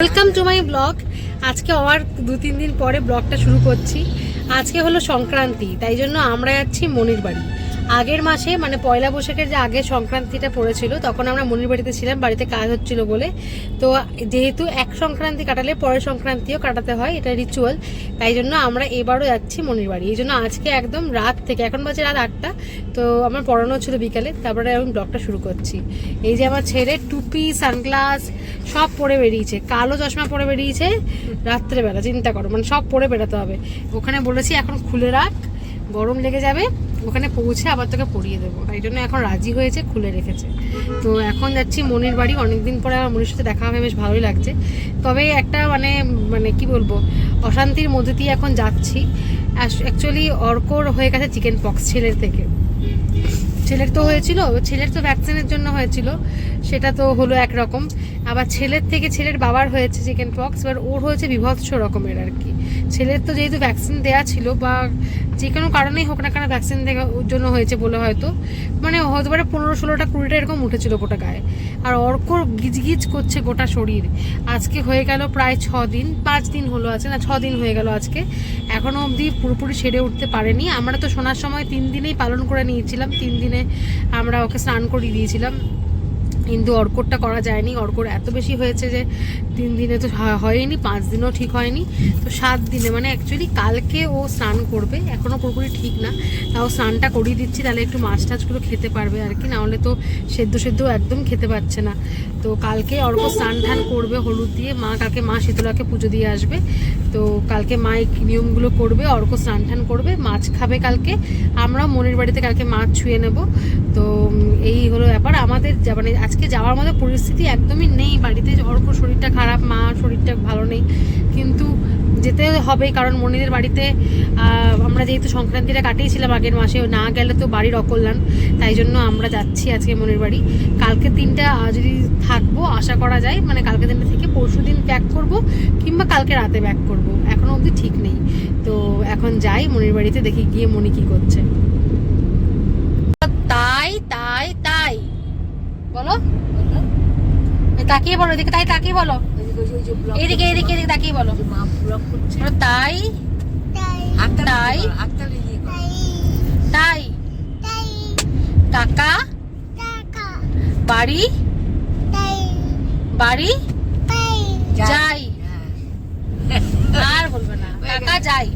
Welcome to my blog. আজকে আবার 2-3 দিন পরে ব্লগটা শুরু করছি। আজকে হলো সংক্রান্তি, তাই জন্য আমরা যাচ্ছি মনির বাড়ি। আগের মাসে মানে পয়লা বৈশাখের যে আগে সংক্রান্তিটা পড়েছিল তখন আমরা মনির বাড়িতে ছিলাম, বাড়িতে কাজ হচ্ছিল বলে। তো যেহেতু এক সংক্রান্তি কাটালে পরের সংক্রান্তিও কাটাতে হয়, এটা রিচুয়াল, তাই জন্য আমরা এবারও যাচ্ছি মনির বাড়ি। এই জন্য আজকে একদম রাত থেকে, এখন বাজে রাত 8টা, তো আমার পড়ানো ছিল বিকালে, তারপরে আমি ব্লগটা শুরু করছি। এই যে আমার ছেলে টুপি সানগ্লাস সব পরে বেরিয়েছে, কালো চশমা পরে বেরিয়েছে রাত্রেবেলা, চিন্তা করো, মানে সব পরে বেরোতে হবে। ওখানে বলেছি এখন খুলে রাখ, গরম লেগে যাবে, ওখানে পৌঁছে আবার তোকে পরিয়ে দেবো, তাই জন্য এখন রাজি হয়েছে, খুলে রেখেছে। তো এখন যাচ্ছি মনির বাড়ি। অনেকদিন পরে আমার মনির সাথে দেখা হবে, বেশ ভালোই লাগছে। তবে একটা মানে মানে কি বলবো, অশান্তির মধ্যে দিয়ে এখন যাচ্ছি। অ্যাকচুয়ালি অর্কর হয়ে গেছে চিকেন পক্স ছেলের থেকে। ছেলের তো হয়েছিল, ছেলের তো ভ্যাকসিনের জন্য হয়েছিল, সেটা তো হলো একরকম। আবার ছেলের থেকে ছেলের বাবার হয়েছে চিকেন পক্স, এবার ওর হয়েছে বিভৎস রকমের আর কি। ছেলের তো যেহেতু ভ্যাকসিন দেওয়া ছিল, বা যে কোনো কারণেই হোক না কেন ভ্যাকসিন দেওয়ার জন্য হয়েছে বলে হয়তো, মানে হতে পারে 15-16টা 20টা এরকম উঠেছিল গোটা গায়ে। আর অর্কর গিজগিজ করছে গোটা শরীর। আজকে হয়ে গেল প্রায় 6 দিন, 5 দিন হলো, আছে না 6 দিন হয়ে গেল আজকে, এখনও অবধি পুরোপুরি সেরে উঠতে পারেনি। আমরা তো শোনার সময় 3 দিনেই পালন করে নিয়েছিলাম, 3 দিনে আমরা ওকে স্নান করিয়ে দিয়েছিলাম, কিন্তু অর্করটা করা যায়নি। অর্কর এত বেশি হয়েছে যে 3 দিনে তো হয়নি, 5 দিনও ঠিক হয়নি, তো 7 দিনে, মানে অ্যাকচুয়ালি কালকে ও স্নান করবে, এখনও পুরোপুরি ঠিক না, তাও স্নানটা করিয়ে দিচ্ছি, তাহলে একটু মাছ টাছগুলো খেতে পারবে আর কি, নাহলে তো সেদ্ধ একদম খেতে পারছে না। তো কালকে অর্ক স্নান টান করবে হলুদ দিয়ে, কালকে মা শীতলাকে পুজো দিয়ে আসবে, তো কালকে মা এই নিয়মগুলো করবে, অর্ক স্নান টান করবে, মাছ খাবে কালকে, আমরা মনির বাড়িতে কালকে মাছ ছুঁয়ে নেব। তো এই হলো ব্যাপার আমাদের। মানে আজকে যাওয়ার মতো পরিস্থিতি একদমই নেই বাড়িতে, অর্ক শরীরটা খারাপ, মা শরীরটা ভালো নেই, কিন্তু যেতে হবে, কারণ মনিদের বাড়িতে আমরা যেহেতু সংক্রান্তিটা কাটিয়েছিলাম আগের মাসে, না গেলে তো বাড়ির অকল্যাণ, তাই জন্য আমরা যাচ্ছি আজকে মনির বাড়ি। কালকে দিনটা যদি থাকবো আশা করা যায়, মানে কালকে দিনটা থেকে পরশু দিন ব্যাক করব, কিংবা কালকে রাতে ব্যাক করব, এখনো অবধি ঠিক নেই। তো এখন যাই মনির বাড়িতে, দেখি গিয়ে মনি কি করছে। তাই তাই তাই বলো, তাকিয়ে বলো, এদিকে তাই তাকিয়ে বলো, এদিকে এদিকে এদিকে তাকিয়ে বলো, তাই তাই তাই কাকা বাড়ি বাড়ি যাই, আর বলবে না কাকা যাই,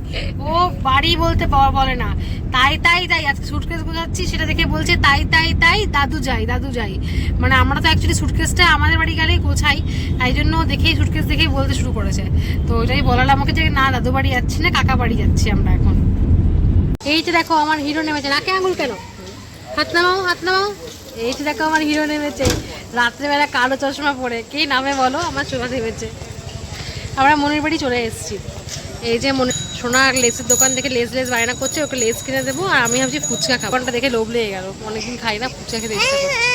ও বাড়ি বলতে বলে না, তাই তাই তাই। আজকে সুটকেস গোছাচ্ছি, সেটা দেখে বলছে তাই তাই তাই দাদু যাই দাদু যাই। মানে আমরা তো অ্যাকচুয়ালি সুটকেসটা আমাদের বাড়ি গেলেই গোছাই, তাই জন্য দেখেই সুটকেস দেখেই বলতে শুরু করেছে। তো ওইটাই বলালো আমাকে যে না দাদু বাড়ি যাচ্ছি না, কাকা বাড়ি যাচ্ছি আমরা এখন। এই যে দেখো আমার হিরো নেমেছে, নাকে আঙুল কেন, হাত নামাও হাত নামাও। এই যে দেখো আমার হিরো নেমেছে রাত্রেবেলা কালো চশমা পরে, কে নামে বলো, আমার চোখা নেমেছে। আমরা মনির বাড়ি চলে এসেছি। এই যে সোনার লেসের দোকান থেকে লেস বায়না করছে, ওকে লেস কিনে দেবো, আর আমি ভাবছি ফুচকা খাবারটা দেখে লোভ লেগে গেল, অনেকদিন খাই না, ফুচকা খেতে ইচ্ছা করছে।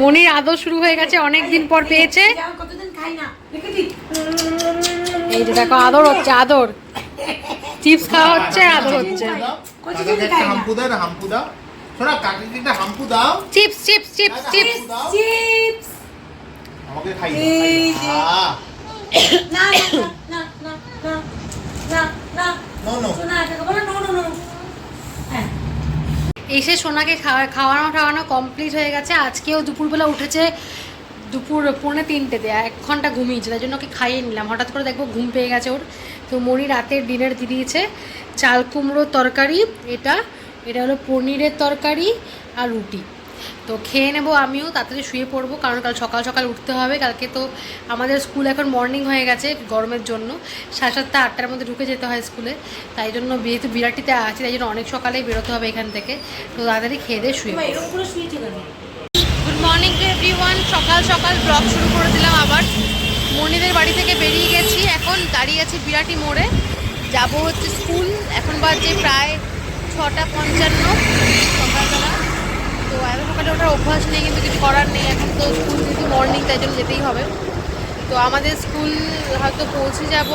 মনির আদর শুরু হয়ে গেছে, অনেকদিন পর পেয়েছে। এই যে দেখো আদর হচ্ছে, আদর, চিপস খাওয়া হচ্ছে, আদর হচ্ছে। Chips chips chips chips chips আমাকে খাইয়ে না না না না না না নো সোনা এটাকে বলো নো নো নো। এসে সোনাকে খাওয়ানো কমপ্লিট হয়ে গেছে। আজকেও দুপুরবেলা উঠেছে, দুপুর 2:45-তে, 1 ঘন্টা ঘুমিয়েছে, তাই জন্য ওকে খাইয়ে নিলাম। হঠাৎ করে দেখবো ঘুম পেয়ে গেছে ওর। তো মনি রাতের ডিনার দিয়ে দিয়েছে, চাল কুমড়োর তরকারি, এটা হলো পনিরের তরকারি আর রুটি। তো খেয়ে নেবো, আমিও তাড়াতাড়ি শুয়ে পড়বো, কারণ কাল সকাল সকাল উঠতে হবে। কালকে তো আমাদের স্কুল এখন মর্নিং হয়ে গেছে গরমের জন্য, 7:30 8টার মধ্যে ঢুকে যেতে হয় স্কুলে, তাই জন্য যেহেতু বিরাটিতে আছি, তাই জন্য অনেক সকালেই বেরোতে হবে এখান থেকে। তো তাড়াতাড়ি খেয়ে দিয়ে শুয়ে গুড মর্নিং টু এভরিওয়ান। সকাল সকাল ব্লগ শুরু করে দিলাম আবার। মনিদের বাড়ি থেকে বেরিয়ে গেছি, এখন দাঁড়িয়ে আছি বিরাটি মোড়ে, যাবো হচ্ছে স্কুল। এখন বাজে প্রায় 6:55 সকালবেলা। তো এত সকালে ওঠার অভ্যাস নেই, কিন্তু কিছু করার নেই, এখন তো স্কুল যেহেতু মর্নিং, তাই জন্য যেতেই হবে। তো আমাদের স্কুল হয়তো পৌঁছে যাব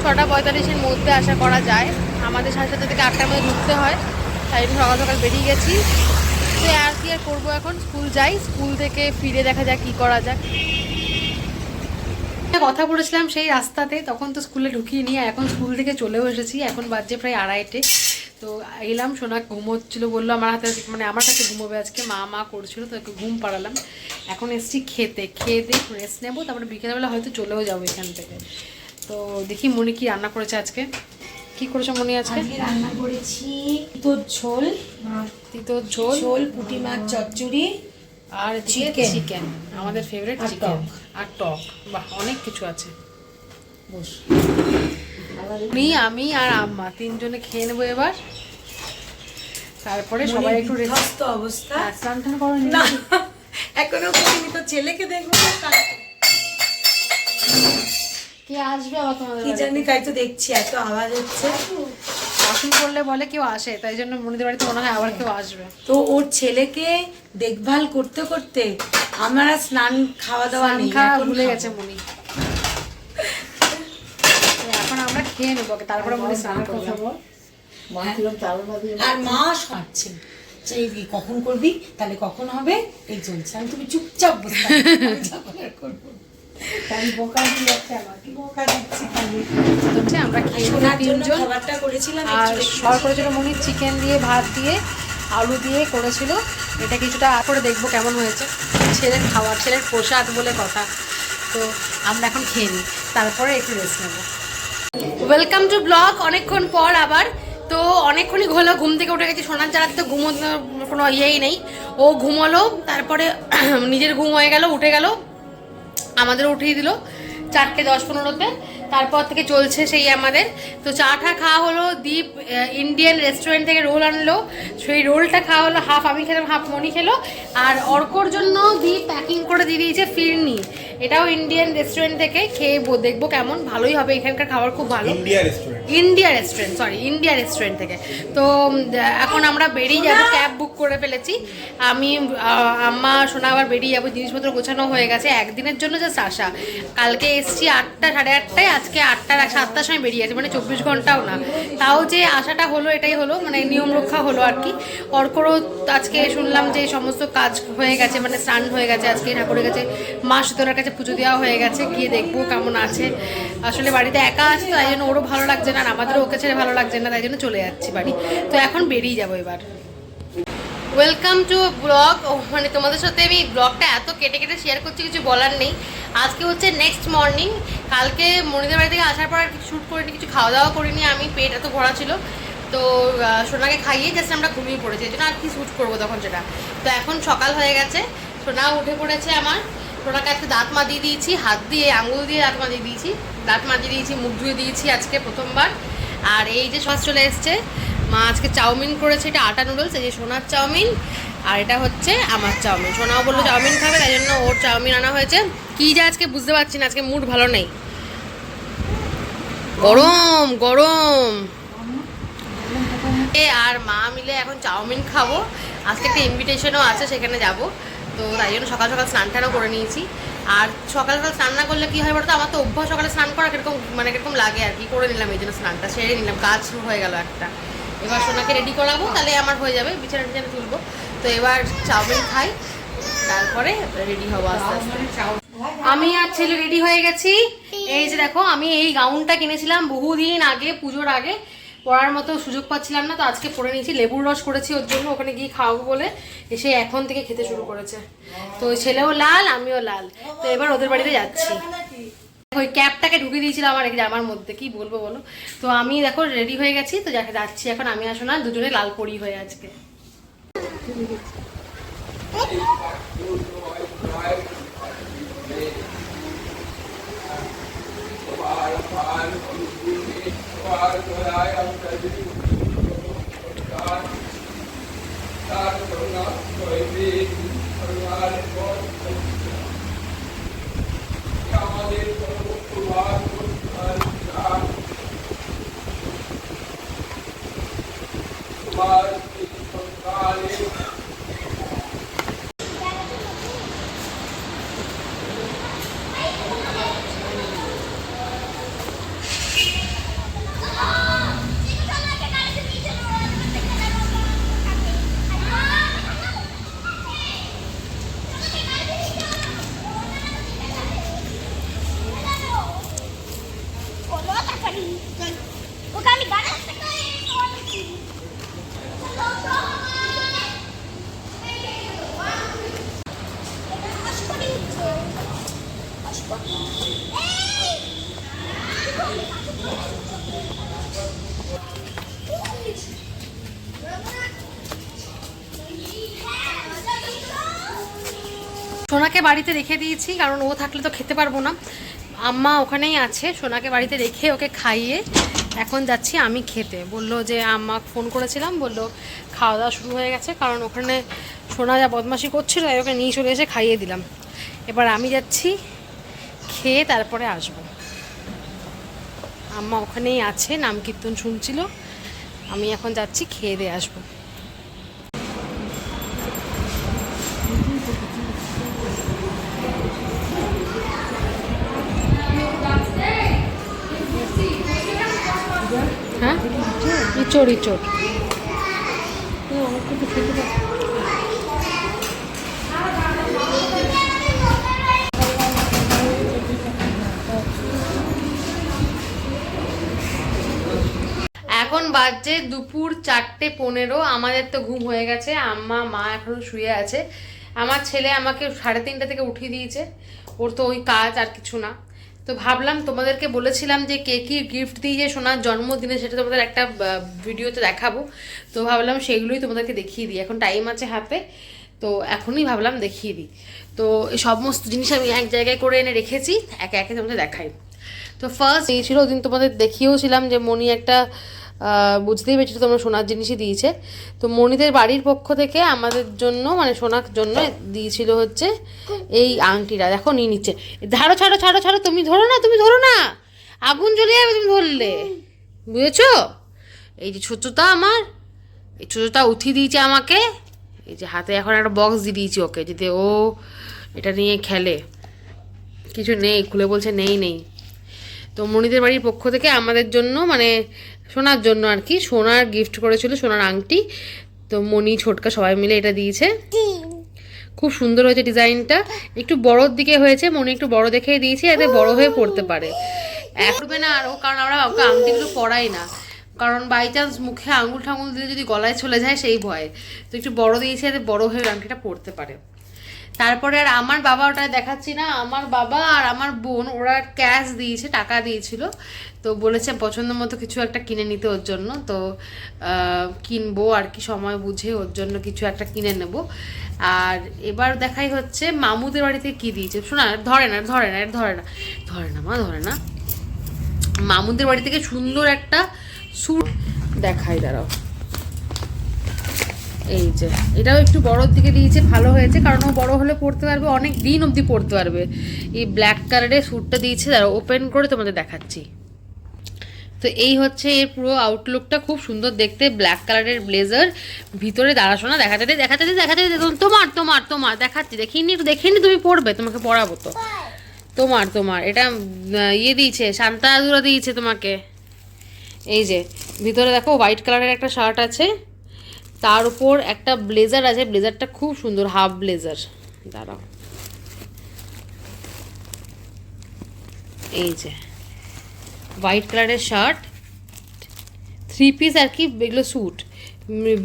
6:45-এর মধ্যে আশা করা যায়। আমাদের 7:30 থেকে 8টার মধ্যে ঢুকতে হয়, তাই জন্য সকাল সকাল বেরিয়ে গেছি। তো আর কি আর করবো, এখন স্কুল যাই, স্কুল থেকে ফিরে দেখা যাক কী করা যাক। সাথে কথা বলেছিলাম সেই রাস্তাতে, তখন তো স্কুলে ঢুকিয়ে নিয়ে এখন স্কুল থেকে চলেও এসেছি। এখন বাজে প্রায় 2:30। তো এলাম, সোনা ঘুমোচ্ছিল, বললো আমার হাতে মানে আমার কাছে ঘুমোবে আজকে, মা করছিল, তো একটু ঘুম পাড়ালাম। এখন এসছি খেয়ে দিয়ে রেস্ট নেবো, তারপরে বিকেলবেলা হয়তো চলেও যাবো এখান থেকে। তো দেখি মনি কি রান্না করেছে আজকে। কি করেছো মনি আজকে? রান্না করেছি তিতোর ঝোল, পুঁটি মাছ চচ্চড়ি আর চিকেন, আমাদের ফেভারিট চিকেন, আর টক। বাহ, অনেক কিছু আছে। আমি আর আম্মা তিনজনে খেয়ে নেবো এবার, তারপরে সবাই একটু রেস্ট অবস্থা। স্নান টান করেন না এখনো করিনি, তো ছেলেকে দেখবো কে আসবে আবার তোমাদের কি জানি, তাই তো দেখছি এত আওয়াজ হচ্ছে। বাসন করলে বলে কেউ আসে, তাই জন্য মনিদের বাড়িতে মনে হয় আবার কেউ আসবে। তো ওর ছেলেকে দেখভাল করতে করতে আমার স্নান খাওয়া দাওয়া নেই, ভুলে গেছে মনি। এখন আমরা খেয়ে নেবো, তারপরে মনি স্নান করবো। আর মা শোনাচ্ছে যে কখন করবি, তাহলে কখন হবে, এই চলছে। আমি তুমি চুপচাপ বসে করবো, আমরা খাবারটা করেছিলাম আর সর করেছিল মনি চিকেন দিয়ে, ভাত দিয়ে, আলু দিয়ে করেছিল। এটা কিছুটা করে দেখবো কেমন হয়েছে। ছেলের খাবার, ছেলের প্রসাদ বলে কথা। তো আমরা এখন খেয়ে নিই, তারপরে একটু রেস্ট নেবো। Welcome to blog. অনেকক্ষণ পর আবার, তো অনেকক্ষণই হলো ঘুম থেকে উঠে গেছি। সোনার চালাতে তো ঘুমোনোর কোনো ইয়েই নেই, ও ঘুমোলো, তারপরে নিজের ঘুম হয়ে গেল, উঠে গেল, আমাদের উঠিয়ে দিল 4:10-15-তে। তারপর থেকে চলছে সেই আমাদের। তো চা টা খাওয়া হলো, দীপ ইন্ডিয়ান রেস্টুরেন্ট থেকে রোল আনলো, সেই রোলটা খাওয়া হলো, হাফ আমি খেলাম, হাফ মনি খেলো। আর অর্কর জন্য দীপ প্যাকিং করে দিয়ে দিয়েছে ফিরনি, এটাও ইন্ডিয়ান রেস্টুরেন্ট থেকে। খেয়ে দেখবো কেমন, ভালোই হবে, এখানকার খাবার খুব ভালো। ইন্ডিয়া রেস্টুরেন্ট থেকে। তো এখন আমরা বেরিয়ে যাবো, ক্যাব বুক করে ফেলেছি। আমি আম্মা সোনা আবার বেরিয়ে যাবো, জিনিসপত্র গোছানো হয়ে গেছে। একদিনের জন্য জাস্ট আসা, কালকে এসছি 8টা 8:30, আজকে 8টা-7টার সময় বেরিয়ে আছে, মানে 24 ঘন্টাও না। তাও যে আসাটা হলো, এটাই হলো, মানে নিয়ম রক্ষা হলো আর কি। অর্করও আজকে শুনলাম যে সমস্ত কাজ হয়ে গেছে, মানে স্নান হয়ে গেছে আজকে, ঠাকুরের কাছে, মা শীতলার কাছে পুজো দেওয়া হয়ে গেছে। গিয়ে দেখবো কেমন আছে। আসলে বাড়িতে একা আছে, তাই জন্য ওরও ভালো লাগছে না, আর আমাদেরও ওকে ছেড়ে ভালো লাগছে না, তাই জন্য চলে যাচ্ছি বাড়ি। তো এখন বেরিয়ে যাবো এবার। Welcome to blog. মানে তোমাদের সাথে আমি ব্লগটা এত কেটে শেয়ার করছি, কিছু বলার নেই। আজকে হচ্ছে নেক্সট মর্নিং। কালকে মনিদের বাড়ি থেকে আসার পর আর কিছু শ্যুট করিনি, কিছু খাওয়া দাওয়া করিনি, আমি পেট এত ভরা ছিল। তো সোনাকে খাইয়ে জাস্ট আমরা ঘুমিয়ে পড়েছি, এই জন্য আর কি শ্যুট করবো তখন সেটা। তো এখন সকাল হয়ে গেছে, সোনা উঠে পড়েছে আমার। সোনাকে আজকে দাঁত মাজিয়ে দিয়েছি, হাত দিয়ে আঙুল দিয়ে দাঁত মাজিয়ে দিয়েছি, মুখ ধুয়ে দিয়েছি আজকে প্রথমবার। আর এই যে সস চলে এসছে, মা আজকে চাউমিন করেছে, এটা আটা নুডলস, এই যে সোনার চাউমিন, আর এটা হচ্ছে আমার চাউমিন। সোনাও বললো চাউমিন খাবে, তাই জন্য ওর চাউমিন আনা হয়েছে। কি যে আজকে বুঝতে পারছি না, আজকে মুড ভালো নেই, গরম। আর মা মিলে এখন চাউমিন খাবো। আজকে একটা ইনভিটেশনও আছে, সেখানে যাব। তো তাই জন্য সকাল সকাল স্নান টানও করে নিয়েছি। আর সকাল সকাল স্নান না করলে কী হয় বলতো, আমার তো অভ্যাস সকালে স্নান করা কিরকম লাগে আর কি, করে নিলাম, এই জন্য স্নানটা সেরে নিলাম, কাজ শুরু হয়ে গেল একটা। এবার সোনাকে রেডি করাবো, তাহলে আমার হয়ে যাবে, বিছানা তুলবো। তো এবার চাউমিন খাই, তারপরে রেডি হবো আস্তে আস্তে। আমি আর ছেলে রেডি হয়ে গেছি। এই যে দেখো, আমি এই গাউনটা কিনেছিলাম বহুদিন আগে, পুজোর আগে, পরার মতো সুযোগ পাচ্ছিলাম না, তো আজকে পরে নিয়েছি। লেবুর রস করেছি ওর জন্য, ওখানে গিয়ে খাওয়াবো বলে, এসে এখন থেকে খেতে শুরু করেছে। তো ছেলেও লাল, আমিও লাল। তো এবার ওদের বাড়িতে যাচ্ছি। ওই ক্যাপটাকে ঢুকিয়ে দিয়েছিলাম আমার জামার মধ্যে, কি বলবো বলো। তো আমি দেখো রেডি হয়ে গেছি, তো যাচ্ছি এখন। আমি আসো না, দুজনে লাল পরি হয়ে আজকে। ওকে আমি গাড়ি সোনাকে বাড়িতে রেখে দিয়েছি, কারণ ও থাকলে তো খেতে পারবো না। আম্মা ওখানেই আছে, সোনাকে বাড়িতে রেখে ওকে খাইয়ে এখন যাচ্ছি আমি খেতে। বললো যে আম্মা ফোন করেছিলাম, বললো খাওয়া দাওয়া শুরু হয়ে গেছে, কারণ ওখানে সোনা যা বদমাশি করছিল তাই ওকে নিয়ে চলে এসে খাইয়ে দিলাম। এবার আমি যাচ্ছি খেয়ে তারপরে আসবো। আম্মা ওখানেই আছে, নাম কীর্তন শুনছিল, আমি এখন যাচ্ছি খেয়ে দিয়ে আসবো। হ্যাঁ, ইচড় ইচড় এখন বাজছে দুপুর 4:15। আমাদের তো ঘুম হয়ে গেছে, আম্মা মা এখনো শুয়ে আছে। আমার ছেলে আমাকে 3:30 থেকে উঠিয়ে দিয়েছে, ওর তো ওই কাজ আর কিছু না। তো ভাবলাম তোমাদেরকে বলেছিলাম যে কে কী গিফট দিয়েছে সোনার জন্মদিনে, সেটা তোমাদের একটা ভিডিওতে দেখাবো। তো ভাবলাম সেগুলোই তোমাদেরকে দেখিয়ে দিই, এখন টাইম আছে হাতে, তো এখনই ভাবলাম দেখিয়ে দিই। তো এই সমস্ত জিনিস আমি এক জায়গায় করে এনে রেখেছি, একে একে তোমাদের দেখাই। তো ফার্স্ট দিয়েছিল ওদিন তোমাদের দেখিয়েওছিলাম যে মণি একটা বুঝতেই পেরেছি তোমরা সোনার জিনিসই দিয়েছে। তো মণিদের বাড়ির পক্ষ থেকে আমাদের জন্য মানে সোনার জন্য দিয়েছিল হচ্ছে এই আংটিটা। দেখো নিয়ে নিচ্ছে, ধারো ছাড়ো ছাড়ো ছাড়ো, তুমি ধরো না, তুমি ধরো না, আগুন জ্বলে যাবে তুমি ধরলে, বুঝেছো? এই যে ছোটটা আমার, এই ছোটটা উঠিয়ে দিয়েছে আমাকে, এই যে হাতে এখন একটা বক্স দিয়ে দিয়েছি ওকে, যাতে ও এটা নিয়ে খেলে। কিছু নেই, খুলে বলছে নেই নেই। তো মণিদের বাড়ির পক্ষ থেকে আমাদের জন্য মানে সোনার জন্য আর কি, সোনার গিফট করেছিল, সোনার আংটি। তো মণি ছোটকা সবাই মিলে এটা দিয়েছে, খুব সুন্দর হয়েছে ডিজাইনটা, একটু বড়োর দিকে হয়েছে, মণি একটু বড় দেখেই দিয়েছি যাতে বড় হয়ে পড়তে পারে। পড়বে না আরও, কারণ আমরা ওকে আংটিগুলো পরাই না, কারণ বাই চান্স মুখে আঙুল ঠাঙুল দিলে যদি গলায় চলে যায় সেই ভয়ে। তো একটু বড় দিয়েছি যাতে বড় হয়ে আংটিটা পরতে পারে। তারপরে আর আমার বাবা, ওটা দেখাচ্ছি না, আমার বাবা আর আমার বোন ওরা ক্যাশ দিয়েছে, টাকা দিয়েছিল। তো বলেছে পছন্দ মতো কিছু একটা কিনে নিতে ওর জন্য। তো কিনবো আর কি, সময় বুঝে ওর জন্য কিছু একটা কিনে নেব। আর এবার দেখাই হচ্ছে মামুদের বাড়ি থেকে কী দিয়েছে। শোনা, ধরে না ধরে না ধরে না ধরে না মা, ধরে না। মামুদের বাড়ি থেকে সুন্দর একটা স্যুট দেখাই, দাঁড়াও। এই যে এটাও একটু বড়োর দিকে দিয়েছে, ভালো হয়েছে, কারণ ও বড়ো হলে পরতে পারবে, অনেক দিন অবধি পরতে পারবে। এই ব্ল্যাক কালারের স্যুটটা দিয়েছে, দাঁড়াও ওপেন করে তোমাদের দেখাচ্ছি। তো এই হচ্ছে এর পুরো আউটলুকটা, খুব সুন্দর দেখতে, ব্ল্যাক কালারের ব্লেজার, ভিতরে দাঁড়াশোনা দেখাতে দেখাতে দেখাতে তোমার তোমার তোমার দেখাচ্ছি, দেখিনি একটু দেখিনি, তুমি পরবে, তোমাকে পরাবো তো। তোমার তোমার এটা ইয়ে দিয়েছে, শান্তাদুরা দিয়েছে তোমাকে। এই যে ভিতরে দেখো হোয়াইট কালারের একটা শার্ট আছে, তার উপর একটা ব্লেজার আছে, ব্লেজারটা খুব সুন্দর, হাফ ব্লেজার, দাঁড়াও। এই যে হোয়াইট কালারের শার্ট, 3 পিস আর কি, এগুলো স্যুট,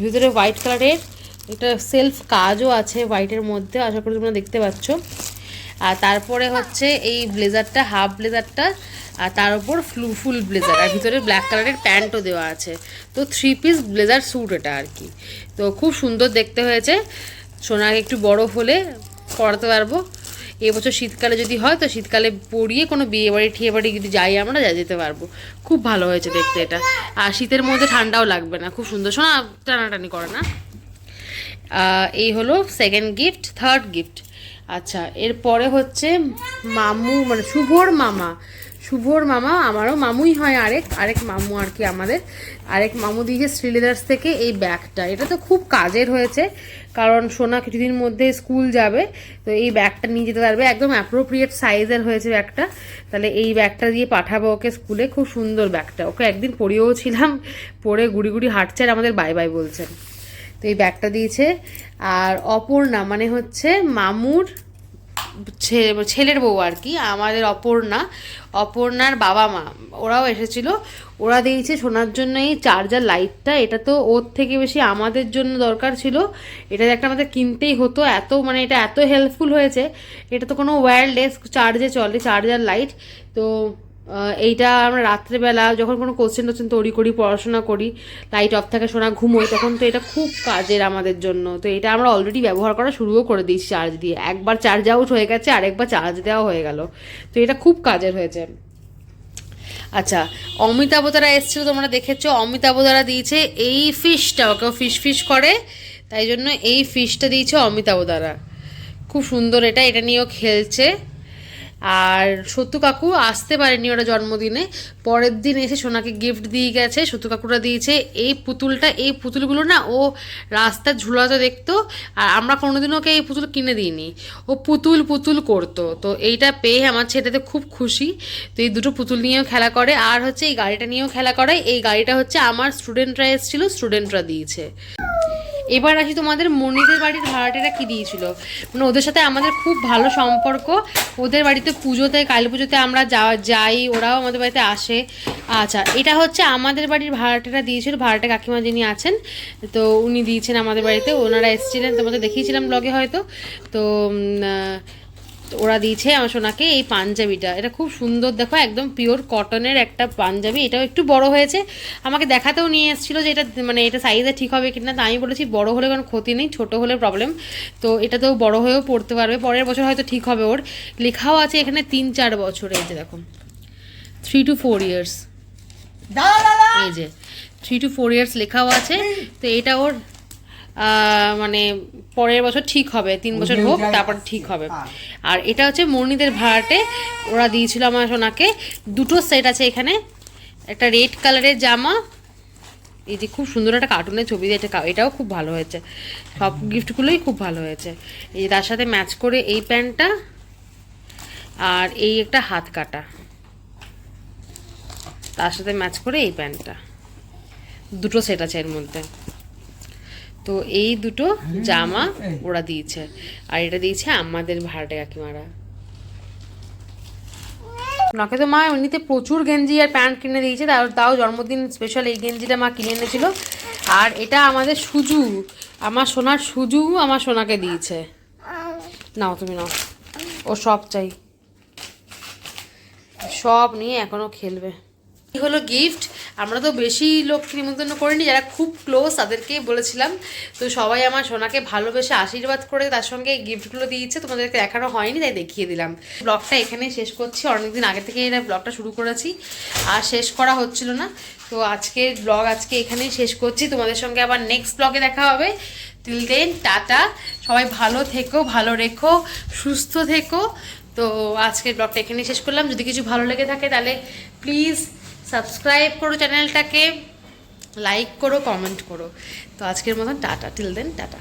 ভিতরে হোয়াইট কালারের একটা সেলফ কাজও আছে হোয়াইটের মধ্যে, আশা করি তোমরা দেখতে পাচ্ছ। আর তারপরে হচ্ছে এই ব্লেজারটা, হাফ ব্লেজারটা, আর তার উপর ফুল ব্লেজার, আর ভিতরে ব্ল্যাক কালারের প্যান্টও দেওয়া আছে। তো 3 পিস ব্লেজার স্যুট এটা আর কি। তো খুব সুন্দর দেখতে হয়েছে, সোনাকে একটু বড় হলে পরাতে পারবো। এবছর শীতকালে যদি হয় তো শীতকালে পরিয়ে কোনো বিয়ে বাড়ি ঠিয়ে বাড়ি যদি যাই আমরা যেতে পারবো। খুব ভালো হয়েছে দেখতে এটা, আর শীতের মধ্যে ঠান্ডাও লাগবে না, খুব সুন্দর, সোনা টানাটানি করে না। এই হলো সেকেন্ড গিফট। থার্ড গিফট, আচ্ছা এরপরে হচ্ছে মামু মানে শুভর মামা, আমারও মামুই হয়, আরেক মামু আর কি, আমাদের আরেক মামু দিয়েছে শ্রীলেদার্স থেকে এই ব্যাগটা। এটা তো খুব কাজের হয়েছে, কারণ সোনা কিছুদিন মধ্যে স্কুল যাবে, তো এই ব্যাগটা নিয়ে যেতে পারবে, একদম অ্যাপ্রোপ্রিয়েট সাইজের হয়েছে ব্যাগটা। তাহলে এই ব্যাগটা দিয়ে পাঠাবো ওকে স্কুলে, খুব সুন্দর ব্যাগটা, ওকে একদিন পরিয়েও ছিলাম, পরে গুড়ি গুড়ি হাঁটছে আর আমাদের বাই বাই বলছেন। তো এই ব্যাগটা দিয়েছে। আর অপর্ণা মানে হচ্ছে মামুর ছেলের বউ আর কি, আমাদের অপর্ণার বাবা মা ওরাও এসেছিল। ওরা দিয়েছে সোনার জন্য এই চার্জার লাইটটা। এটা তো ওর থেকে বেশি আমাদের জন্য দরকার ছিল, এটা একটা আমাদের কিনতেই হতো। এত মানে এটা এত হেল্পফুল হয়েছে। এটা তো কোনো ওয়্যারলেস চার্জে চলে, চার্জার লাইট। তো এইটা আমরা রাত্রেবেলা যখন কোনো কোশ্চেন তৈরি করি, পড়াশোনা করি, লাইট অফ থাকে, সোনা ঘুমোই, তখন তো এটা খুব কাজের আমাদের জন্য। তো এটা আমরা অলরেডি ব্যবহার করা শুরুও করে দিয়েছি চার্জ দিয়ে। একবার চার্জ আউট হয়ে গেছে, আরেকবার চার্জ দেওয়া হয়ে গেল। তো এটা খুব কাজের হয়েছে। আচ্ছা, অমিতাভতারা এসেছিল, তোমরা দেখেছো। অমিতাভতারা দিয়েছে এই ফিশটা, ওকে ফিশ করে, তাই জন্য এই ফিশটা দিয়েছে অমিতাভতারা। খুব সুন্দর এটা নিয়েও খেলছে। আর সত্যু কাকু আসতে পারেনি ওরা জন্মদিনে, পরের দিন এসে সোনাকে গিফট দিয়ে গেছে। সত্যু কাকুরা দিয়েছে এই পুতুলটা। এই পুতুলগুলো না ও রাস্তায় ঝুলাতে দেখতো, আর আমরা কোনোদিনও ওকে এই পুতুল কিনে দিইনি। ও পুতুল করতো। তো এইটা পেয়ে আমার ছেলেতে খুব খুশি। তো এই দুটো পুতুল নিয়েও খেলা করে, আর হচ্ছে এই গাড়িটা নিয়েও খেলা করে। এই গাড়িটা হচ্ছে আমার স্টুডেন্টরা এসেছিলো, স্টুডেন্টরা দিয়েছে। এবার আসি তোমাদের মনিদের বাড়ির ভাড়াটেরা কি দিয়েছিল। মানে ওদের সাথে আমাদের খুব ভালো সম্পর্ক। ওদের বাড়িতে পুজোতে, কালী পুজোতে আমরা যাই, ওরাও আমাদের বাড়িতে আসে। আচ্ছা, এটা হচ্ছে আমাদের বাড়ির ভাড়াটেরা দিয়েছিল, ভাড়াটে কাকিমা যিনি আছেন, তো উনি দিয়েছেন আমাদের বাড়িতে। ওনারা এসেছিলেন, তোমাদের দেখিয়েছিলাম ব্লগে হয়তো। তো ওরা দিয়েছে আমার সোনাকে এই পাঞ্জাবিটা। এটা খুব সুন্দর, দেখো একদম পিওর কটনের একটা পাঞ্জাবি। এটাও একটু বড় হয়েছে, আমাকে দেখাতেও নিয়ে এসেছিলো যে এটা মানে এটা সাইজে ঠিক হবে কিনা। তো আমি বলেছি বড় হলে কোনো ক্ষতি নেই, ছোট হলে প্রবলেম। তো এটা তো বড় হয়েও পড়তে পারবে, পরের বছর হয়তো ঠিক হবে ওর। লেখাও আছে এখানে 3-4 বছর। এই যে দেখো 3 to 4 years, এই যে 3 to 4 years লেখাও আছে। তো এটা ওর মানে পরের বছর ঠিক হবে, 3 বছর হোক তারপর ঠিক হবে। আর এটা হচ্ছে মনিদের ভাড়াটে, ওরা দিয়েছিল আমার সোনাকে। দুটো সেট আছে এখানে, একটা রেড কালারের জামা, এই যে খুব সুন্দর একটা কার্টুনের ছবি দিয়ে, এটাও খুব ভালো হয়েছে। সব গিফটগুলোই খুব ভালো হয়েছে। এই যে তার সাথে ম্যাচ করে এই প্যান্টটা, আর এই একটা হাত কাটা, তার সাথে ম্যাচ করে এই প্যান্টটা। দুটো সেট আছে এর মধ্যে। তো এই দুটো জামা ওরা দিয়েছে, আর এটা দিয়েছে আমাদের ভাড়াটে কাকিমারা। ওনাকে তো মা এমনিতে প্রচুর গেঞ্জি আর প্যান্ট কিনে দিয়েছে, তাও জন্মদিন স্পেশাল এই গেঞ্জিটা মা কিনে এনেছিল। আর এটা আমাদের সুজু, আমার সোনার সুজু আমার সোনাকে দিয়েছে। নাও তুমি নাও, ও সব চাই, সব নিয়ে এখনো খেলবে। এই হলো গিফট। আমরা তো বেশি লোককে নিমন্ত্রণ করিনি, যারা খুব ক্লোজ তাদেরকেই বলেছিলাম। তো সবাই আমার সোনাকে ভালোবেসে আশীর্বাদ করে তার সঙ্গে গিফটগুলো দিয়েছে। তোমাদেরকে দেখানো হয়নি তাই দেখিয়ে দিলাম। ব্লগটা এখানেই শেষ করছি, অনেকদিন আগে থেকে এটা ব্লগটা শুরু করেছি আর শেষ করা হচ্ছিল না। তো আজকের ব্লগ আজকে এখানেই শেষ করছি, তোমাদের সঙ্গে আবার নেক্সট ব্লগে দেখা হবে। টিল দেন টাটা, সবাই ভালো থেকো, ভালো রেখো, সুস্থ থেকো। তো আজকের ব্লগটা এখানেই শেষ করলাম। যদি কিছু ভালো লেগে থাকে তাহলে প্লিজ সাবস্ক্রাইব করো চ্যানেলটাকে, লাইক করো, কমেন্ট করো। তো আজকের মতন টাটা, টিল দেন টাটা।